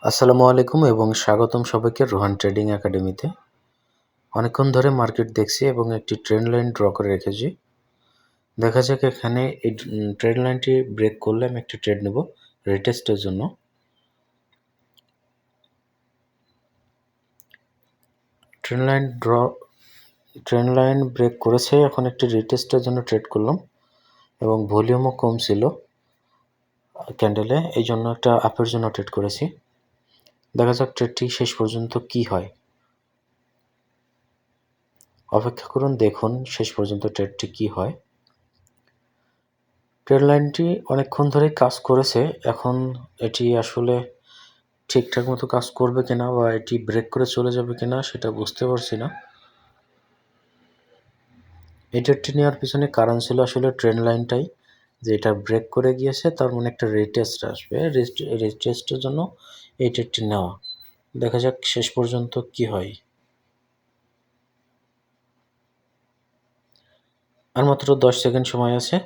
আসসালামু আলাইকুম এবং স্বাগতম সবাইকে রোহান ট্রেডিং একাডেমিতে। অনেকক্ষণ ধরে মার্কেট দেখছি এবং একটি ট্রেন্ড লাইন ড্র করে রেখেছি। দেখা যাক এখানে এই ট্রেন্ড লাইনটি ব্রেক করলে আমি একটি ট্রেড নেব রিটেস্টের জন্য। ট্রেন্ড লাইন ব্রেক করেছে, এখন একটি রিটেস্টের জন্য ট্রেড করলাম এবং ভলিউমও কম ছিল ক্যান্ডেলে, এই জন্য একটা আপের জন্য ট্রেড করেছি। দেখা যাক ট্রেডটি শেষ পর্যন্ত কি হয়। অপেক্ষা করুন, দেখুন শেষ পর্যন্ত ট্রেডটি কি হয়। ট্রেড লাইনটি অনেকক্ষণ ধরেই কাজ করেছে, এখন এটি আসলে ঠিকঠাক মতো কাজ করবে কিনা বা এটি ব্রেক করে চলে যাবে কিনা সেটা বুঝতে পারছি না। এই ট্রেডটি নেওয়ার পিছনে কারণ ছিল আসলে ট্রেন্ড লাইনটাই, যে এটা ব্রেক করে গিয়েছে, তার মানে একটা রিটেস্ট আসবে, রিটেস্টের জন্য এই ট্রেডটি নেওয়া। দেখা যাক শেষ পর্যন্ত কি হয়। আর মাত্র 10 সেকেন্ড সময় আছে,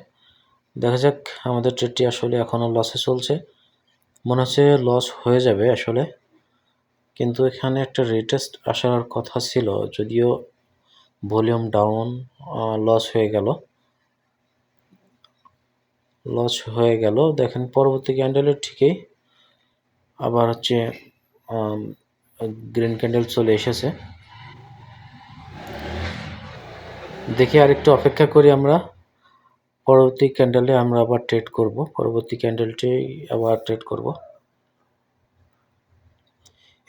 দেখা যাক। আমাদের ট্রেডটি আসলে এখনও লসে চলছে, মনে হচ্ছে লস হয়ে যাবে আসলে, কিন্তু এখানে একটা রিটেস্ট আসার কথা ছিল, যদিও ভলিউম ডাউন, লস হয়ে গেল। দেখেন পরবর্তী ক্যান্ডেলের ঠিকই আবার হচ্ছে গ্রিন ক্যান্ডেল চলে এসেছে। দেখি আরেকটু অপেক্ষা করি আমরা, পরবর্তী ক্যান্ডেলে আমরা আবার ট্রেড করব, পরবর্তী ক্যান্ডেলটি আবার ট্রেড করব।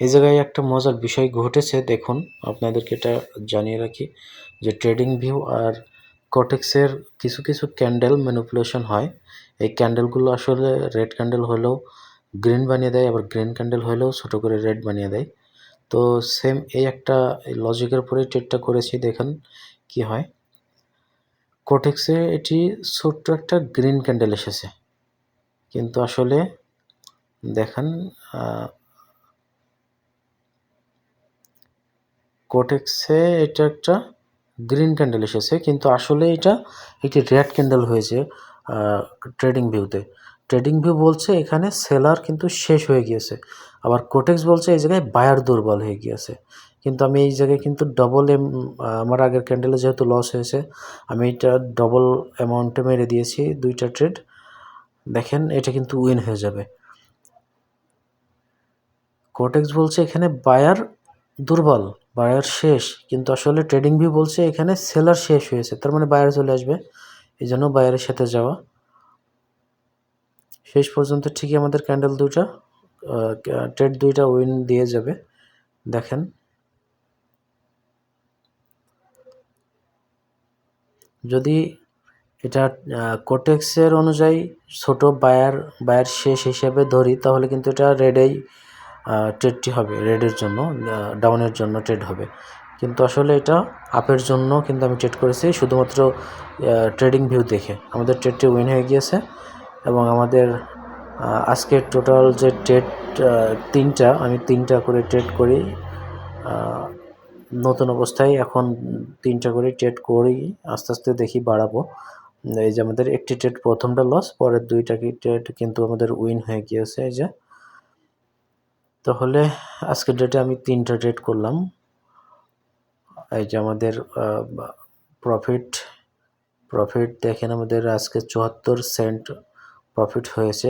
এই জায়গায় একটা মজার বিষয় ঘটেছে, দেখুন আপনাদেরকে এটা জানিয়ে রাখি যে ট্রেডিং ভিউ আর কোটেক্সের কিছু কিছু ক্যান্ডেল ম্যানিপুলেশন হয়। এই ক্যান্ডেলগুলো আসলে রেড ক্যান্ডেল হলেও গ্রিন বানিয়ে দেয়, আবার গ্রিন ক্যান্ডেল হলেও ছোটো করে রেড বানিয়ে দেয়। তো সেম এই একটা লজিকের উপরেই ট্রেডটা করেছি, দেখেন কি হয়। কোটেক্সে এটি ছোট্ট একটা গ্রিন ক্যান্ডেল এসেছে, কিন্তু আসলে দেখেন কোটেক্সে এটা একটা গ্রিন ক্যান্ডেল এসেছে, কিন্তু আসলে এটা একটি রেড ক্যান্ডেল হয়েছে ট্রেডিং ভিউতে। ট্রেডিং ভিউ বলছে এখানে সেলার কিন্তু শেষ হয়ে গিয়েছে, আবার কোটেক্স বলছে এই জায়গায় বায়ার দুর্বল হয়ে গিয়েছে। কিন্তু আমি এই জায়গায় কিন্তু আমার আগের ক্যান্ডেলে যেহেতু লস হয়েছে, আমি এটা ডবল অ্যামাউন্টে মেরে দিয়েছি দুইটা ট্রেড। দেখেন এটা কিন্তু উইন হয়ে যাবে। কোটেক্স বলছে এখানে বায়ার দুর্বল, বায়ার শেষ, কিন্তু আসলে ট্রেডিং ভিউ বলছে এখানে সেলার শেষ হয়েছে, তার মানে বায়ার চলে আসবে, এই জন্য বায়ারের সাথে যাওয়া। শেষ পর্যন্ত ঠিকই আমাদের ক্যান্ডেল দুইটা ট্রেড দুইটা উইন দিয়ে যাবে। দেখেন যদি এটা কোটেক্সের অনুযায়ী ছোট বায়ার শেষ হিসেবে ধরি, তাহলে কিন্তু এটা রেডেই ট্রেডটি হবে, রেডের জন্য ডাউনের জন্য ট্রেড হবে। কিন্তু আসলে এটা আপের জন্য কিন্তু আমি ট্রেড করেছি শুধুমাত্র ট্রেডিং ভিউ দেখে। আমাদের ট্রেডটি উইন হয়ে গিয়েছে এবং আমাদের আজকের টোটাল যে ট্রেড আমি তিনটা করে ট্রেড করি নতুন অবস্থায়, এখন তিনটা করে ট্রেড করি, আস্তে আস্তে দেখি বাড়াবো। এই যে আমাদের একটি ট্রেড প্রথমটা লস, পরের দুইটা ট্রেড কিন্তু আমাদের উইন হয়ে গিয়েছে। এই যে তাহলে আজকের ডেটে আমি তিনটা ট্রেড করলাম। এই যে আমাদের প্রফিট দেখেন, আমাদের আজকে 74 সেন্ট প্রফিট হয়েছে।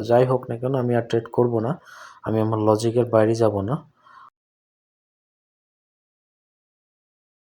যাই হোক না কেন, আমি আর ট্রেড করব না, আমি আমার লজিকের বাইরে যাব না।